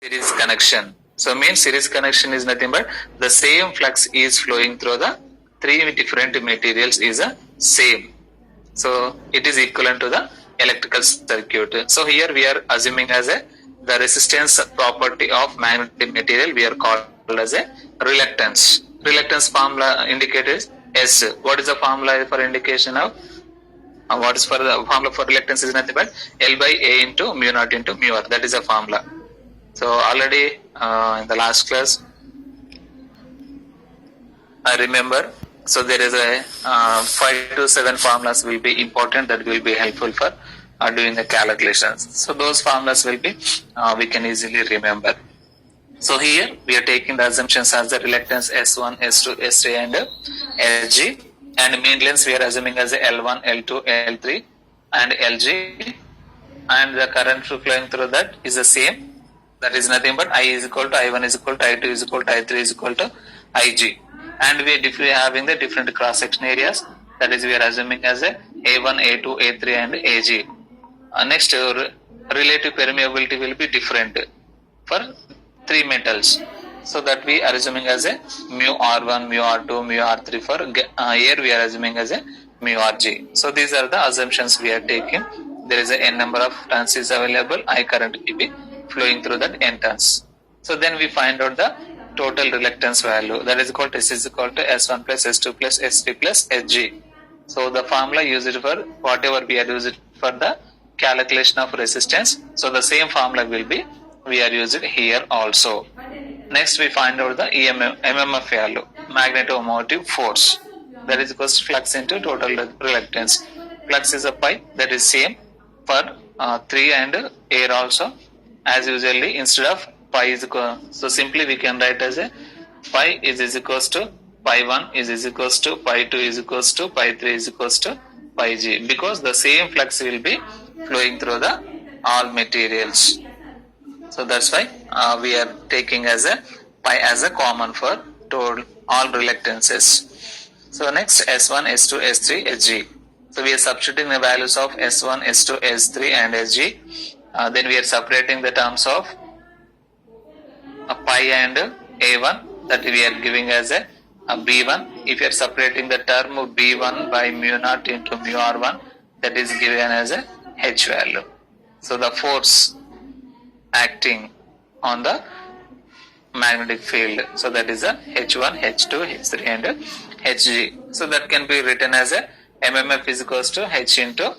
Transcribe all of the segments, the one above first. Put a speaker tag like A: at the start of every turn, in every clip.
A: series connection. So means series connection is nothing but the same flux is flowing through the three different materials is the same. So it is equivalent to the electrical circuit. So here we are assuming as a the resistance property of magnetic material we are called as a reluctance. Reluctance formula indicates S. What is the formula for indication of what is for the formula for reluctance is nothing but L by A into mu naught into mu R. That is the formula. So already in the last class, I remember. So there is a 5 to 7 formulas will be important that will be helpful for doing the calculations. So those formulas will be we can easily remember. So here we are taking the assumptions as the reluctance S1, S2, S3 and Sg, and mean lengths we are assuming as L1, L2, L3 and Lg, and the current flowing through that is the same. That is nothing but I is equal to I1 is equal to I2 is equal to I3 is equal to Ig. And we are having the different cross section areas. That is we are assuming as a A1, A2, A3 and Ag. Next, relative permeability will be different for three metals. So that we are assuming as a mu R1, mu R2, mu R3 for air we are assuming as a mu Rg. So these are the assumptions we are taking. There is a n number of turns is available. I current will be flowing through that n turns. So then we find out the total reluctance value. That is equal to S is equal to S1 plus S2 plus S3 plus Sg. So the formula used for whatever we are using for the calculation of resistance. So the same formula will be we are using here also. Next we find out the MMF value, magnetomotive force. That is equal to flux into total reluctance. Flux is a pi, that is same for 3 and air also. As usually instead of pi is equal, so simply we can write as a pi is equals to pi 1 is equals to pi 2 is equals to pi 3 is equals to pi g, because the same flux will be flowing through the all materials. So that's why we are taking as a pi as a common for total all reluctances. So next S1, S2, S3, Sg. So we are substituting the values of S1, S2, S3 and Sg. Then we are separating the terms of pi and A1, that we are giving as a B1. If you are separating the term B1 by mu naught into mu R1, that is given as a H value. So the force acting on the magnetic field, so that is a H1, H2, H3 and Hg. So that can be written as a MMF is equals to H into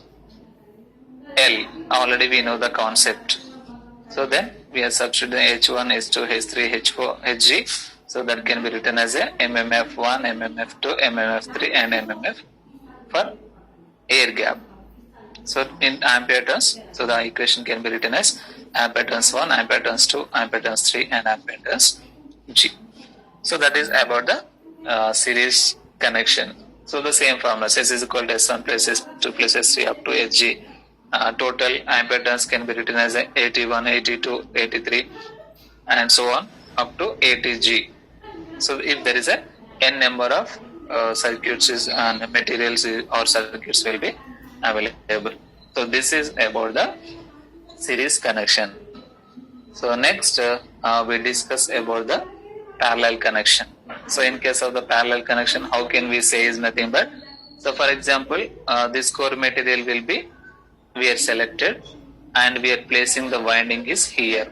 A: L. Already we know the concept. So then we are substituting H1, H2, H3, H4, Hg. So that can be written as a MMF1, MMF2, MMF3 and MMF for air gap. So in ampere turns, so the equation can be written as ampere turns 1, ampere turns 2, ampere turns 3 and ampere turns G. So that is about the series connection. So the same formula, S is equal to S1 plus S2 plus S3 up to Hg. Total ampere turns can be written as 81, 82, 83 and so on up to 80G. So if there is a n number of circuits and materials or circuits will be available. So this is about the series connection. So next we discuss about the parallel connection. So in case of the parallel connection, how can we say is nothing but, so for example this core material will be we are selected and we are placing the winding is here.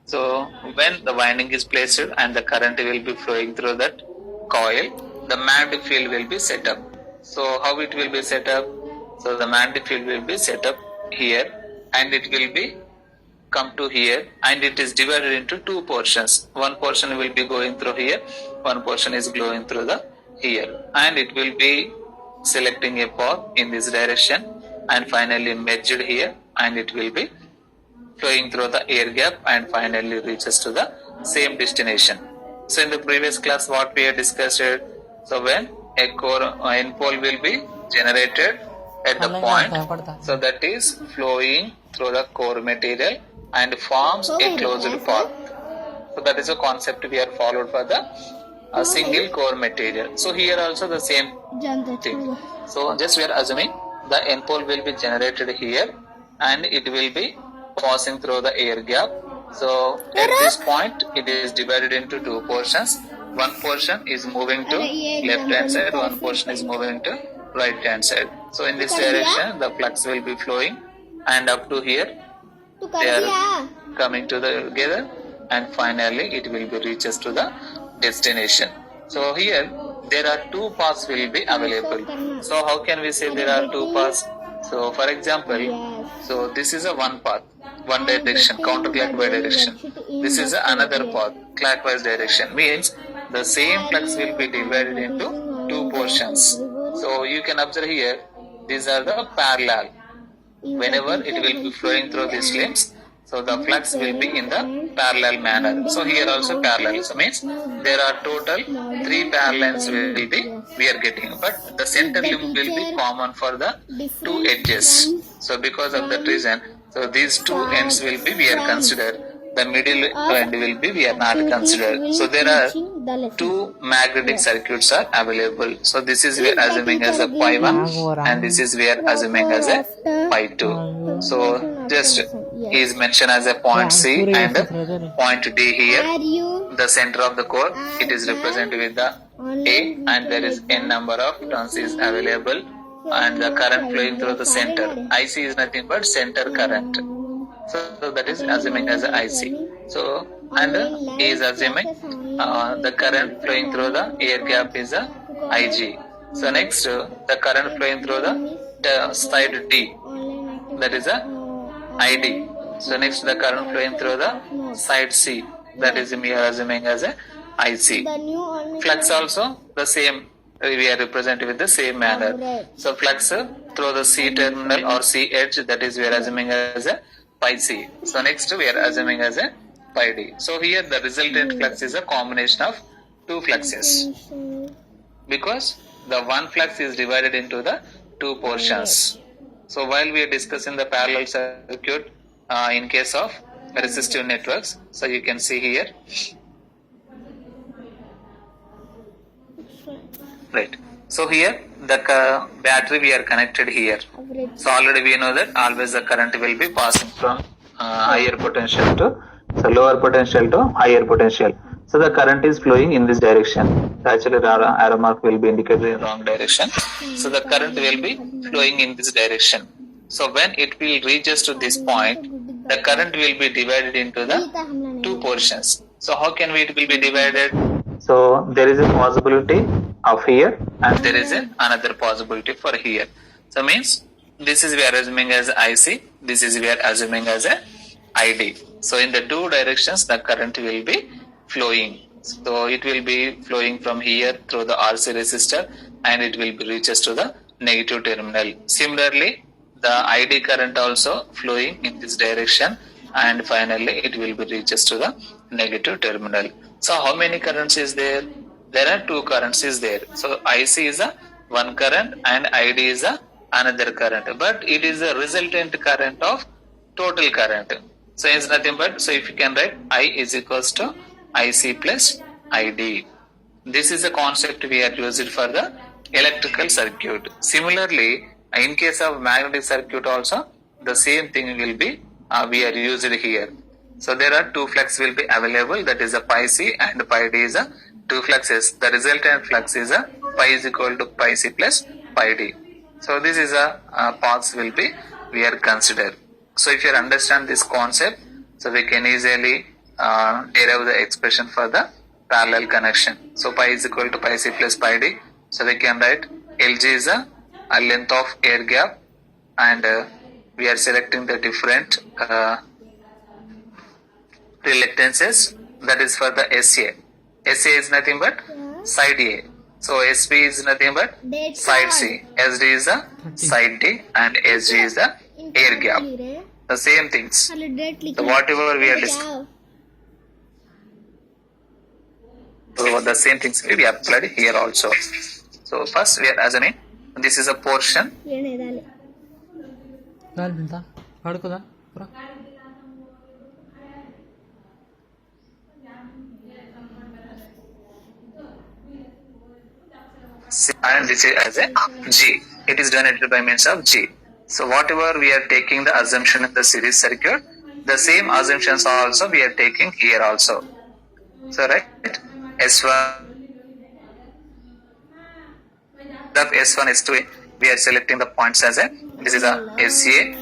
A: So when the winding is placed and the current will be flowing through that coil, the magnetic field will be set up. So how it will be set up? So the magnetic field will be set up here and it will be come to here, and it is divided into two portions. One portion will be going through here, one portion is going through the here, and it will be selecting a path in this direction and finally merged here, and it will be flowing through the air gap and finally reaches to the same destination. So in the previous class what we have discussed, so when a core N pole will be generated at the point, so that is flowing through the core material and forms a closed path. So that is a concept we are followed for the single core material. So here also the same thing. So just we are assuming the N pole will be generated here and it will be passing through the air gap So at this point, it is divided into two portions. One portion is moving to left hand side, one portion is moving to right hand side. So in this direction, the flux will be flowing, and up to here, they are coming together, and finally it will be reaches to the destination. So here there are two paths will be available. So how can we say there are two paths? So for example, so this is a one path, one direction, counterclockwise direction. This is another path, clockwise direction. Means the same flux will be divided into two portions. So you can observe here, these are the parallel. Whenever it will be flowing through these limbs, so the flux will be in the parallel manner. So here also parallel. So means there are total three parallels will be we are getting, but the center limb will be common for the two edges. So because of that reason, so these two ends will be we are considered. The middle end will be we are not considered. So there are two magnetic circuits are available. So this is we are assuming as a pi 1, and this is we are assuming as a pi 2. So just is mentioned as a point C and point D here. The center of the core, it is represented with the A, and there is n number of turns is available, and the current flowing through the center. IC is nothing but center current. So that is assuming as a IC. So and he is assuming the current flowing through the air gap is a IG. So next the current flowing through the side D, that is a ID. So next the current flowing through the side C, that is we are assuming as a IC. Flux also the same, we are represented with the same manner. So flux through the C terminal or C edge, that is we are assuming as a pi C. So next we are assuming as a pi D. So here the resultant flux is a combination of two fluxes, because the one flux is divided into the two portions. So while we are discussing the parallel circuit in case of resistive networks, so you can see here, right. So here the battery we are connected here. So already we know that always the current will be passing from higher potential to lower potential to higher potential. So the current is flowing in this direction. Actually the arrow mark will be indicated in wrong direction. So the current will be flowing in this direction. So when it will reaches to this point, the current will be divided into the two portions. So how can it will be divided? So there is a possibility of here, and there is another possibility for here. So means this is we are assuming as IC, this is we are assuming as a ID. So in the two directions the current will be flowing. So it will be flowing from here through the RC resistor, and it will be reaches to the negative terminal. Similarly, the ID current also flowing in this direction, and finally it will be reaches to the negative terminal. So how many currents is there? There are two currents is there. So IC is a one current and ID is a another current, but it is a resultant current of total current. So it's nothing but, so if you can write I is equals to IC plus ID. This is a concept we are using for the electrical circuit. Similarly, in case of magnetic circuit also, the same thing will be we are used here. So there are two flux will be available, that is a pi C and pi D is a two fluxes. The resultant flux is a pi is equal to pi C plus pi D. So this is a paths will be we are considered. So if you understand this concept, so we can easily derive the expression for the parallel connection. So pi is equal to pi C plus pi D. So we can write LG is a length of air gap, and we are selecting the different reluctances, that is for the SA. SA is nothing but side A. So SP is nothing but side C. SD is the side D, and SG is the air gap. The same things. So whatever we are discussing, so the same things will be applied here also. So first we are assuming this is a portion. And this is as a G. It is denoted by means of G. So whatever we are taking the assumption in the series circuit, The same assumptions also we are taking here also. So right, S1 of S1, S2, we are selecting the points as a, this is a SA,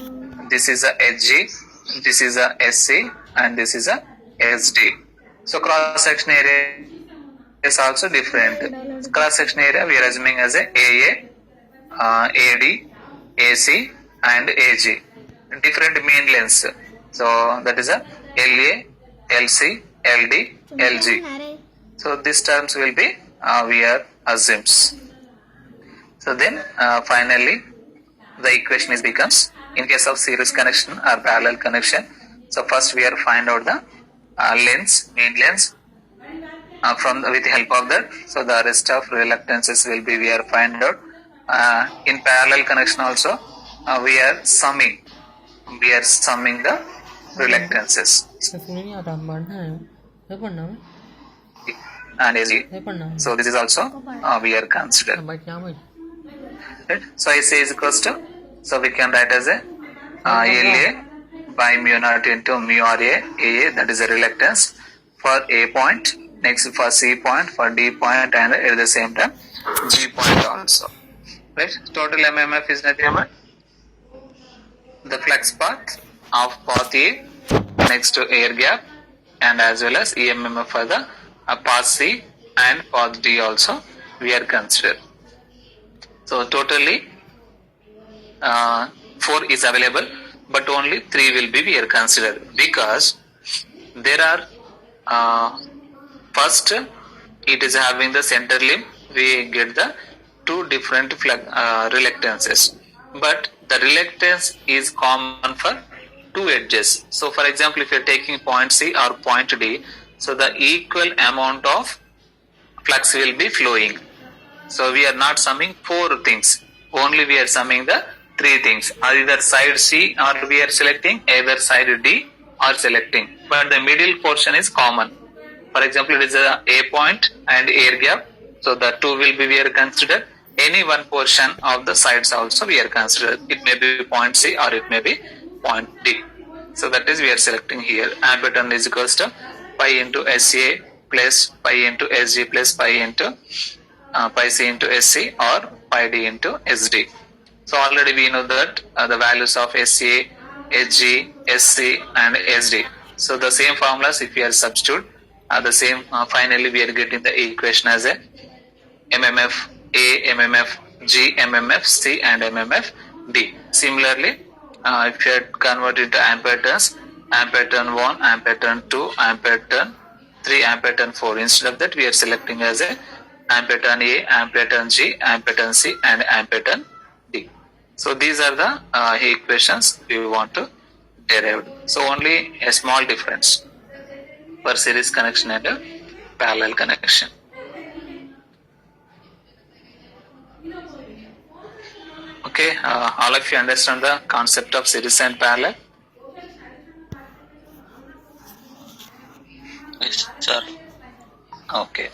A: this is a HG, this is a SC, and this is a SD. So cross section area is also different. Cross section area we are assuming as a AA, AD, AC, and AG. Different mean lengths. So that is a LA, LC, LD, LG. So these terms will be we are assumes. So then finally the equation is becomes in case of series connection or parallel connection. So first we are find out the lengths, mean lengths from with the help of that. So the rest of reluctances will be we are find out. In parallel connection also we are summing the reluctances and AG. So this is also we are considered. Right? So I say is equals to, so we can write as a LA by mu naught into mu RA, AA, that is a reluctance for A point, next for C point, for D point, and at the same time G point also. Right? Total MMF is nothing but the flux path of path A next to air gap, and as well as EMMF for the path C and path D also we are considered. So totally 4 is available, but only 3 will be we are considered, because there are first it is having the center limb, we get the 2 different reluctances, but the reluctance is common for 2 edges. So for example, if you are taking point C or point D, so the equal amount of flux will be flowing. So we are not summing 4 things, only we are summing the 3 things, either side C or we are selecting, either side D or selecting, but the middle portion is common. For example, it is a point and air gap, so the 2 will be we are considered. Any one portion of the sides also we are considered. It may be point C or it may be point D. So that is we are selecting here. Ampere is equals to pi into SCA plus pi into SG plus pi into pi C into SC or pi D into SD. So already we know that the values of SCA, SG, SC and SD. So the same formulas if we are substitute, the same finally we are getting the equation as a MMF A, MMF G, MMF C and MMF D. Similarly, if you convert into ampere turns, ampere turn 1, ampere turn 2, ampere turn 3, ampere turn 4. Instead of that, we are selecting as a ampere turn A, ampere turn G, ampere turn C and ampere turn D. So these are the equations we want to derive. So only a small difference for series connection and a parallel connection. Okay, all of you understand the concept of series and parallel?
B: Yes, sir.
A: Okay.